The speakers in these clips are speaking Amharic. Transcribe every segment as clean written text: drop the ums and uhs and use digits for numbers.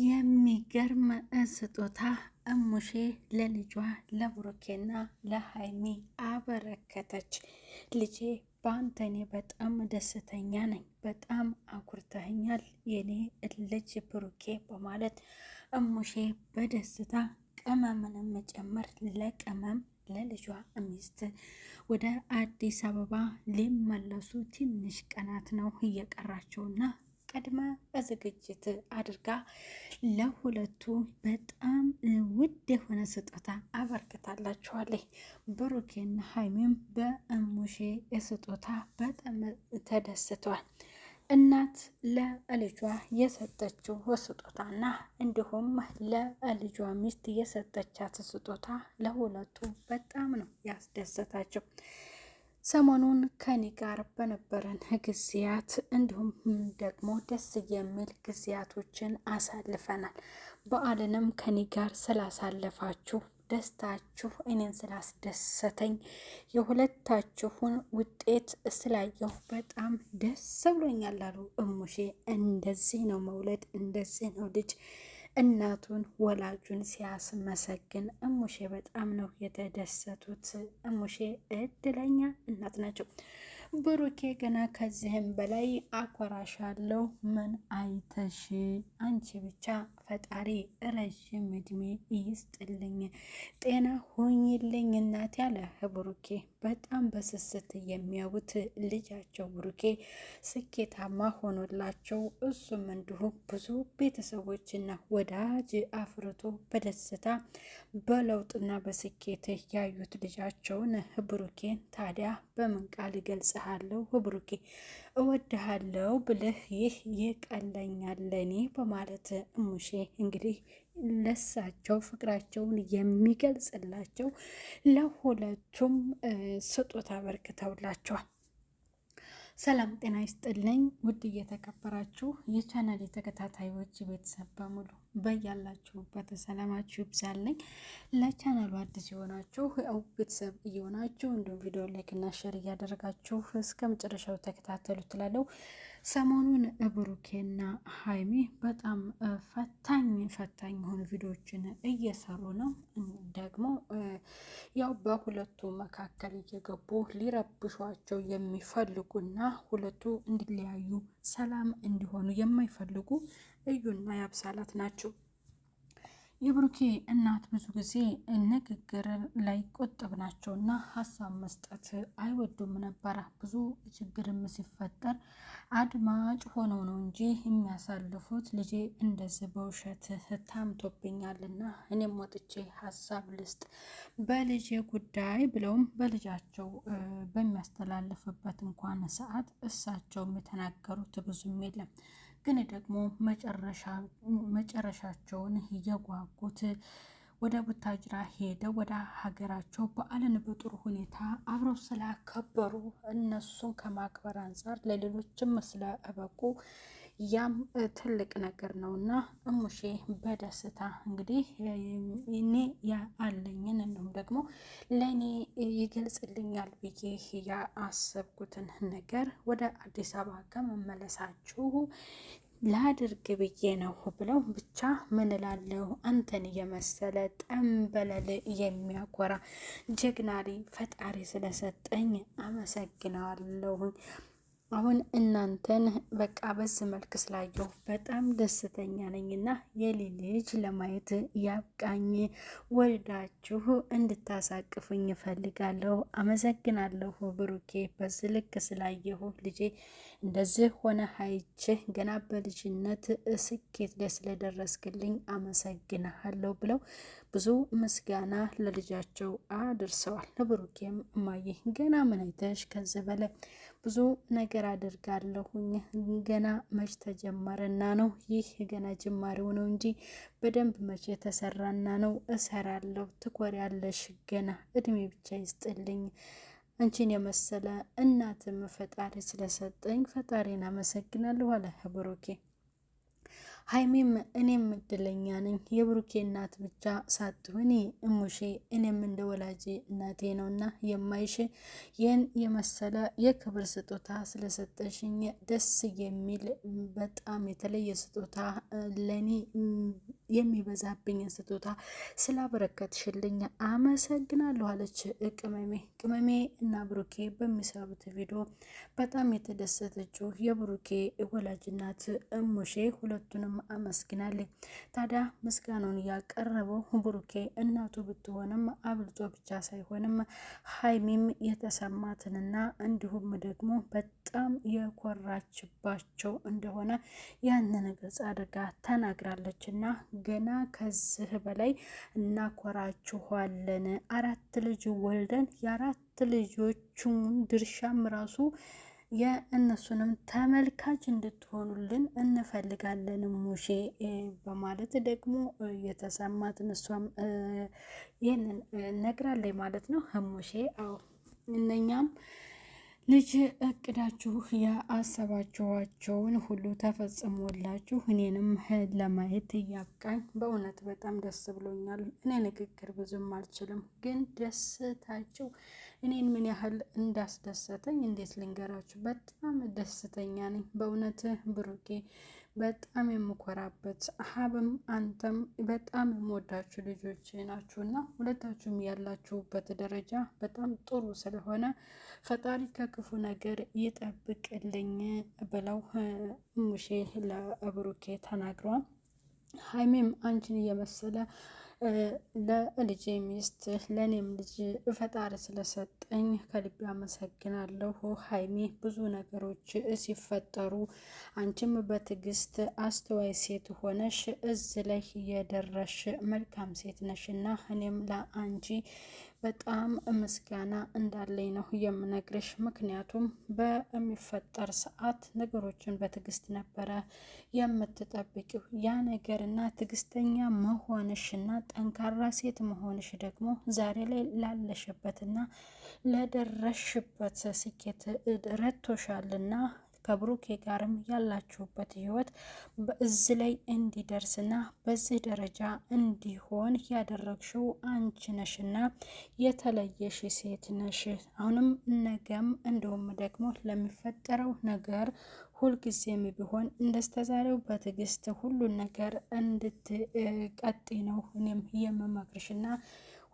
የሚገርም ስጦታ እሙሼ ለልጇ ለብሩኬና ለሀይሚ አበረከተች። ልጄ በአንተ እኔ በጣም ደስተኛ ነኝ፣ በጣም አኩርተኸኛል የኔ ልጅ ብሩኬ በማለት እሙሼ በደስታ ቅመምንም ጭምር ለቅመም ለልጇ ሚስት ወደ አዲስ አበባ ሊመለሱ ትንሽ ቀናት ነው እየቀራቸውና ቀድመ ዝግጅት አድርጋ ለሁለቱ በጣም ውድ የሆነ ስጦታ አበርክታላችኋለች። ብሩኬና ሀይሚም በእሙሼ ስጦታ በጣም ተደስተዋል። እናት ለልጇ የሰጠችው ስጦታና እንዲሁም ለልጇ ሚስት የሰጠቻት ስጦታ ለሁለቱ በጣም ነው ያስደሰታቸው። ሰሞኑን ከኔ ጋር በነበረን ጊዜያት እንዲሁም ደግሞ ደስ የሚል ጊዜያቶችን አሳልፈናል። በዓልንም ከኔ ጋር ስላሳለፋችሁ ደስታችሁ እኔን ስላስደሰተኝ የሁለታችሁን ውጤት ስላየሁ በጣም ደስ ብሎኛል አሉ እሙሼ። እንደዚህ ነው መውለድ፣ እንደዚህ ነው ልጅ እናቱን ወላጁን ሲያስመሰግን እሙሼ በጣም ነው የተደሰቱት። እሙሼ እድለኛ እናት ናቸው። ብሩኬ ገና ከዚህም በላይ አኮራሻለሁ፣ ምን አይተሽ አንቺ ብቻ ፈጣሪ ረዥም እድሜ ይስጥልኝ፣ ጤና ሆኝልኝ እናት ያለ ብሩኬ በጣም በስስት የሚያዩት ልጃቸው ብሩኬ ስኬታማ ሆኖላቸው እሱም እንዲሁ ብዙ ቤተሰቦችና ወዳጅ አፍርቶ በደስታ በለውጥና በስኬት ያዩት ልጃቸውን ብሩኬን ታዲያ በምን ቃል ገልጽሃለሁ? ብሩኬ እወድሃለሁ ብልህ ይህ ይቀለኛል ለኔ በማለት እሙሼ እንግዲህ ለሳቸው ፍቅራቸውን የሚገልጽላቸው ለሁለቱም ስጦታ አበርክተውላቸዋል። ሰላም ጤና ይስጥልኝ ውድ እየተከበራችሁ የቻናል የተከታታዮች ቤተሰብ በሙሉ በያላችሁበት ሰላማችሁ ይብዛልኝ። ለቻናሉ አዲስ የሆናችሁ ያው ቤተሰብ እየሆናችሁ እንዲሁም ቪዲዮ ላይክ እና ሼር እያደረጋችሁ እስከ መጨረሻው ተከታተሉ ትላለው። ሰሞኑን ብሩኬና ሀይሚ በጣም ፈታኝ የሆኑ ቪዲዮዎችን እየሰሩ ነው። ደግሞ ያው በሁለቱ መካከል እየገቡ ሊረብሿቸው የሚፈልጉና ሁለቱ እንዲለያዩ ሰላም እንዲሆኑ የማይፈልጉ እዩና ያብሳላት ናቸው። የብሩኬ እናት ብዙ ጊዜ ንግግር ላይ ቁጥብ ናቸውና ሀሳብ መስጠት አይወዱም ነበረ። ብዙ ችግርም ሲፈጠር አድማጭ ሆነው ነው እንጂ የሚያሳልፉት ልጄ እንደዚህ በውሸት ታምቶብኛልና እኔም ወጥቼ ሀሳብ ልስጥ በልጄ ጉዳይ ብለውም በልጃቸው በሚያስተላልፍበት እንኳን ሰዓት እሳቸውም የተናገሩት ብዙም የለም። ግን ደግሞ መጨረሻቸውን እየጓጉት ወደ ቡታጅራ ሄደው ወደ ሀገራቸው በዓልን በጥሩ ሁኔታ አብረው ስላከበሩ እነሱን ከማክበር አንጻር ለሌሎችም ስለበቁ ያም ትልቅ ነገር ነውና እሙሼ በደስታ እንግዲህ እኔ ያለኝን እንዲሁም ደግሞ ለእኔ ይገልጽልኛል ብዬ ያሰብኩትን ነገር ወደ አዲስ አበባ ከመመለሳችሁ ላድርግ ብዬ ነው ብለው ብቻ ምን እላለሁ፣ አንተን የመሰለ ጠንበለል የሚያኮራ ጀግናሪ ፈጣሪ ስለሰጠኝ አመሰግናለሁ። አሁን እናንተን በቃ በዚህ መልክ ስላየሁ በጣም ደስተኛ ነኝና የሌ ልጅ ለማየት ያብቃኝ። ወልዳችሁ እንድታሳቅፉኝ እፈልጋለሁ። አመሰግናለሁ ብሩኬ፣ በዚህ ልክ ስላየሁ ልጄ እንደዚህ ሆነ ሀይችህ ገና በልጅነት ስኬት ላይ ስለደረስክልኝ አመሰግናለሁ ብለው ብዙ ምስጋና ለልጃቸው አድርሰዋል። ለብሩኬም እማዬ ገና ምን አይተሽ ከዚህ በላይ ብዙ ነገር አድርጋለሁኝ፣ ገና መች ተጀመረና ነው፣ ይህ ገና ጅማሬው ነው እንጂ በደንብ መች የተሰራና ነው፣ እሰራለሁ፣ ትኮሪያለሽ፣ ገና እድሜ ብቻ ይስጥልኝ፣ አንቺን የመሰለ እናትም ፈጣሪ ስለሰጠኝ ፈጣሪን አመሰግናለሁ አለ ብሩኬ። ሀይሚም እኔም እድለኛ ነኝ የብሩኬ እናት ብቻ ሳትሆኒ እሙሼ እኔም እንደ ወላጅ እናቴ ነውና የማይሽ ይህን የመሰለ የክብር ስጦታ ስለሰጠሽኝ ደስ የሚል በጣም የተለየ ስጦታ ለኔ የሚበዛብኝን ስጦታ ስላበረከትሽልኝ አመሰግናለሁ አለች ቅመሜ። ቅመሜ እና ብሩኬ በሚሰሩት ቪዲዮ በጣም የተደሰተችው የብሩኬ ወላጅ እናት እሙሼ ሁለቱንም አመስግናለች። ታዲያ ምስጋናውን ያቀረበው ብሩኬ እናቱ ብትሆንም አብልጦ ብቻ ሳይሆንም ሀይሚም የተሰማትንና እንዲሁም ደግሞ በጣም የኮራችባቸው እንደሆነ ያንን ገጽ አድርጋ ተናግራለች። እና ገና ከዚህ በላይ እናኮራችኋለን 4 ልጅ ወልደን የ4 ልጆቹን ድርሻም ራሱ የእነሱንም ተመልካች እንድትሆኑልን እንፈልጋለን ሙሼ በማለት ደግሞ የተሰማትን እሷም ይህንን ነግራለች ማለት ነው። ሙሼ አዎ እነኛም ልጅ እቅዳችሁ ያሰባችኋቸውን ሁሉ ተፈጽሞላችሁ እኔንም ለማየት እያብቃኝ በእውነት በጣም ደስ ብሎኛል። እኔ ንግግር ብዙም አልችልም፣ ግን ደስታችሁ እኔን ምን ያህል እንዳስደሰተኝ እንዴት ልንገራችሁ። በጣም ደስተኛ ነኝ በእውነት ብሩኬ፣ በጣም የምኮራበት ሀብም አንተም በጣም የምወዳችሁ ልጆች ናችሁና ሁለታችሁም ያላችሁበት ደረጃ በጣም ጥሩ ስለሆነ ፈጣሪ ከክፉ ነገር ይጠብቅልኝ ብለው ሙሼ ለብሩኬ ተናግረዋል። ሀይሜም አንቺን እየመሰለ ለልጄ ሚስት ለእኔም ልጅ ፈጣሪ ስለሰጠኝ ከልቤ አመሰግናለሁ። ሀይሜ ብዙ ነገሮች ሲፈጠሩ አንቺም በትዕግስት አስተዋይ ሴት ሆነሽ እዚህ ላይ የደረሽ መልካም ሴት ነሽና እኔም ለአንቺ በጣም ምስጋና እንዳለኝ ነው የምነግርሽ። ምክንያቱም በሚፈጠር ሰዓት ነገሮችን በትዕግስት ነበረ የምትጠብቂው። ያ ነገርና ትዕግስተኛ መሆንሽና ጠንካራ ሴት መሆንሽ ደግሞ ዛሬ ላይ ላለሽበትና ለደረሽበት ስኬት ረድቶሻልና ከብሩኬ ጋርም ያላችሁበት ህይወት በዚህ ላይ እንዲደርስና በዚህ ደረጃ እንዲሆን ያደረግሽው አንቺ ነሽና የተለየሽ ሴት ነሽ። አሁንም ነገም እንዲሁም ደግሞ ለሚፈጠረው ነገር ሁልጊዜም ቢሆን እንደስተዛሬው በትዕግስት ሁሉን ነገር እንድትቀጥ ነው እኔም የምመክርሽና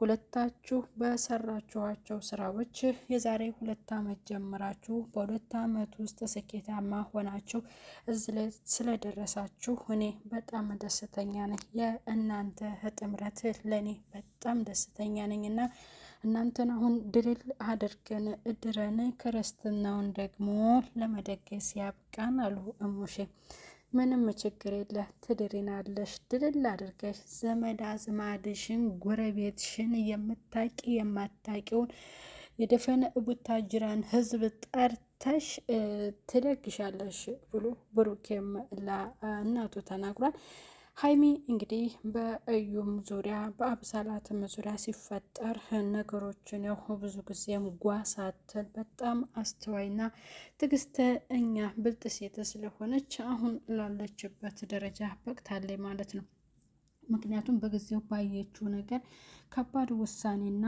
ሁለታችሁ በሰራችኋቸው ስራዎች የዛሬ 2 ዓመት ጀምራችሁ በ2 ዓመት ውስጥ ስኬታማ ሆናችሁ እዚህ ላይ ስለደረሳችሁ እኔ በጣም ደስተኛ ነኝ። የእናንተ ጥምረት ለእኔ በጣም ደስተኛ ነኝ እና እናንተን አሁን ድልል አድርገን እድረን ክርስትናውን ደግሞ ለመደገስ ያብቃን አሉ እሙሼ። ምንም ችግር የለ ትድሪናለሽ፣ ድልል አድርገሽ ዘመድ አዝማድሽን ጎረቤትሽን የምታቂ የማታቂውን የደፈነ ቡታጅራን ህዝብ ጠርተሽ ትደግሻለሽ ብሎ ብሩኬም ለእናቱ ተናግሯል። ሀይሚ እንግዲህ በእዩም ዙሪያ በአብሳላትም ዙሪያ ሲፈጠር ነገሮችን ያው ብዙ ጊዜም ጓሳትል በጣም አስተዋይና ትዕግስተኛ ብልጥ ሴት ስለሆነች አሁን ላለችበት ደረጃ በቅታለች ማለት ነው። ምክንያቱም በጊዜው ባየችው ነገር ከባድ ውሳኔና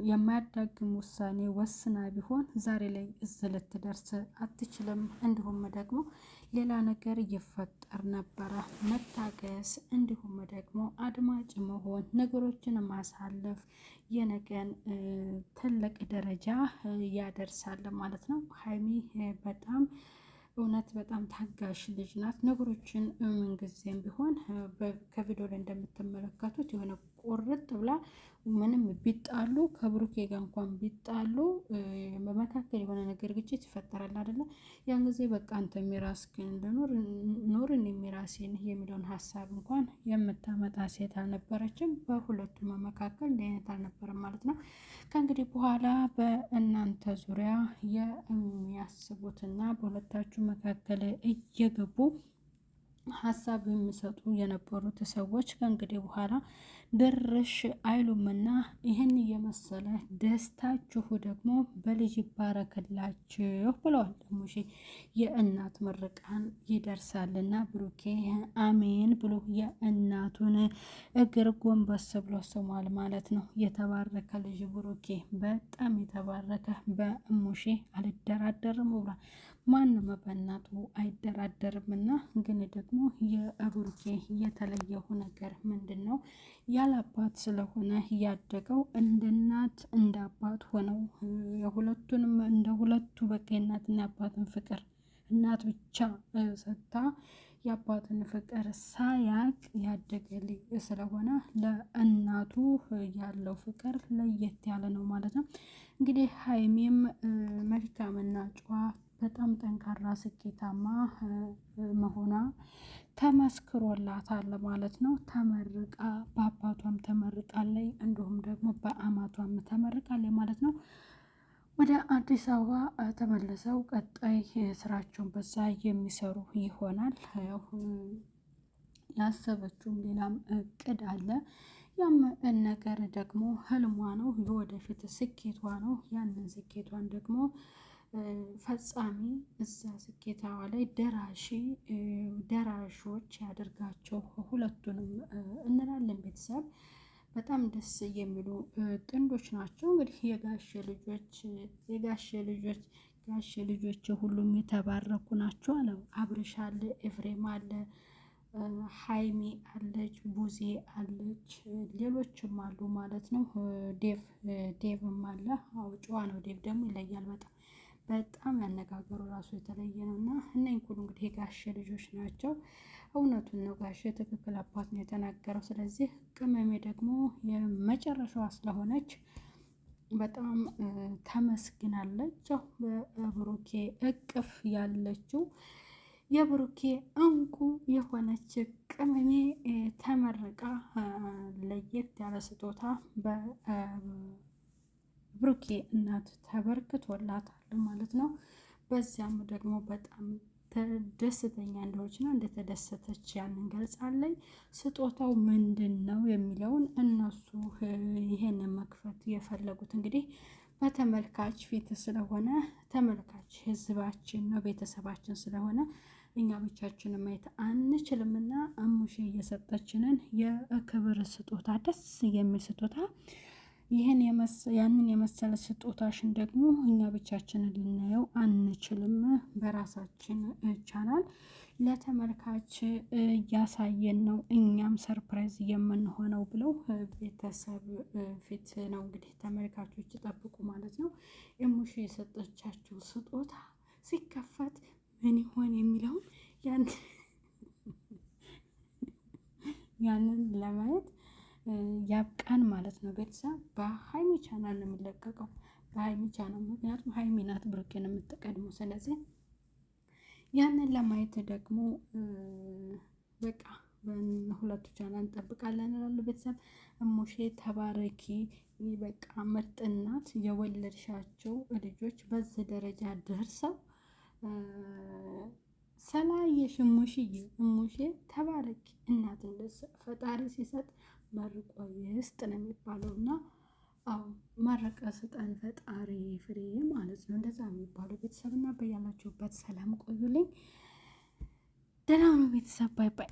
የማያዳግም ውሳኔ ወስና ቢሆን ዛሬ ላይ እዚህ ልትደርስ አትችልም። እንዲሁም ደግሞ ሌላ ነገር ይፈጠር ነበረ። መታገስ እንዲሁም ደግሞ አድማጭ መሆን፣ ነገሮችን ማሳለፍ የነገን ትልቅ ደረጃ ያደርሳል ማለት ነው። ሀይሚ በጣም እውነት በጣም ታጋሽ ልጅ ናት። ነገሮችን ምንጊዜም ቢሆን ከቪዲዮ ላይ እንደምትመለከቱት የሆነ ቁርጥ ብላ ምንም ቢጣሉ ከብሩኬ ጋር እንኳን ቢጣሉ በመካከል የሆነ ነገር ግጭት ይፈጠራል አይደለ? ያን ጊዜ በቃ አንተ የራስህን ኑር እኔም የራሴን የሚለውን ሀሳብ እንኳን የምታመጣ ሴት አልነበረችም። በሁለቱም መካከል እንዲህ አይነት አልነበረም ማለት ነው። ከእንግዲህ በኋላ በእናንተ ዙሪያ የሚያስቡትና በሁለታችሁ መካከል እየገቡ ሀሳብ የሚሰጡ የነበሩት ሰዎች ከእንግዲህ በኋላ ድርሽ አይሉምና ይህን እየመሰለ ደስታችሁ ደግሞ በልጅ ይባረክላችሁ ብለዋል። ደግሞ የእናት ምርቃን ይደርሳልና ብሩኬ አሜን ብሎ የእናቱን እግር ጎንበስ ብሎ ስሟል ማለት ነው። የተባረከ ልጅ ብሩኬ በጣም የተባረከ በእሙሼ አልደራደርም ብሏል። ማንም በእናቱ አይደራደርምና ግን ደግሞ የብሩኬ የተለየው ነገር ምንድን ነው? ያለ አባት ስለሆነ ያደገው እንደ እናት እንደ አባት ሆነው የሁለቱንም እንደ ሁለቱ በቃ የእናትና የአባትን ፍቅር እናት ብቻ ሰጥታ የአባትን ፍቅር ሳያቅ ያደገ ልጅ ስለሆነ ለእናቱ ያለው ፍቅር ለየት ያለ ነው ማለት ነው። እንግዲህ ሀይሜም መልካምና ጨዋ በጣም ጠንካራ ስኬታማ መሆኗ ተመስክሮላታል ማለት ነው። ተመርቃ በአባቷም ተመርቃለች፣ እንዲሁም ደግሞ በአማቷም ተመርቃለች ማለት ነው። ወደ አዲስ አበባ ተመልሰው ቀጣይ ስራቸውን በዛ የሚሰሩ ይሆናል። ያሰበችውም ሌላም እቅድ አለ። ያም ነገር ደግሞ ህልሟ ነው፣ የወደፊት ስኬቷ ነው። ያንን ስኬቷን ደግሞ ፈጻሚ እዛ ስኬታዋ ላይ ደራሾች ያደርጋቸው ሁለቱንም እንላለን። ቤተሰብ በጣም ደስ የሚሉ ጥንዶች ናቸው። እንግዲህ ጋሼ ልጆች ሁሉም የተባረኩ ናቸው አለ። አብርሽ አለ፣ ኤፍሬም አለ፣ ሀይሚ አለች፣ ቡዜ አለች፣ ሌሎችም አሉ ማለት ነው። ዴቭም አለ። ጨዋ ነው ዴቭ ደግሞ ይለያል በጣም ያነጋገሩ ራሱ የተለየ ነው። እና እነኝ ሁሉ እንግዲህ የጋሼ ልጆች ናቸው። እውነቱን ነው፣ ጋሼ ትክክል አባት ነው የተናገረው። ስለዚህ ቅመሜ ደግሞ የመጨረሻዋ ስለሆነች በጣም ተመስግናለች። በብሩኬ እቅፍ ያለችው የብሩኬ እንቁ የሆነች ቅመሜ ተመርቃ ለየት ያለ ስጦታ ብሩኬ እናት ተበርክቶላታል ማለት ነው። በዚያም ደግሞ በጣም ደስተኛ እንደሆነችና እንደተደሰተች ያንን ገልጻለች። ስጦታው ምንድን ነው የሚለውን እነሱ ይሄንን መክፈት የፈለጉት እንግዲህ በተመልካች ፊት ስለሆነ ተመልካች ህዝባችን ነው፣ ቤተሰባችን ስለሆነ እኛ ብቻችንን ማየት አንችልምና እሙሼ እየሰጠችንን የክብር ስጦታ ደስ የሚል ስጦታ ያንን የመሰለ ስጦታሽን ደግሞ እኛ ብቻችንን ልናየው አንችልም። በራሳችን ቻናል ለተመልካች እያሳየን ነው እኛም ሰርፕራይዝ የምንሆነው ብለው ቤተሰብ ፊት ነው እንግዲህ ተመልካቾች ጠብቁ ማለት ነው። እሙሼ የሰጠቻቸው ስጦታ ሲከፈት ምን ይሆን የሚለውን ያንን ለማየት ያብቃን ማለት ነው። ቤተሰብ በሀይሚ ቻናል ነው የሚለቀቀው፣ በሀይሚ ቻናል። ምክንያቱም ሀይሚ ናት ብሩኬን የምትቀድመው። ስለዚህ ያንን ለማየት ደግሞ በቃ በሁለቱ ቻናል እንጠብቃለን እላለሁ። ቤተሰብ እሙሼ ተባረኪ፣ በቃ ምርጥ እናት። የወለድሻቸው ልጆች በዚህ ደረጃ ደርሰው ሰላየሽ እሙሼ ተባረኪ። እናት እንደዛ ፈጣሪ ሲሰጥ መርቆ ይስጥ ነው የሚባለው። እና አዎ መረቀ ስጠን ፈጣሪ ፍሬ ማለት ነው፣ እንደዛ የሚባለው። ቤተሰብና በያላችሁበት ሰላም ቆዩልኝ። ደህና ነው ቤተሰብ። ባይ ባይ።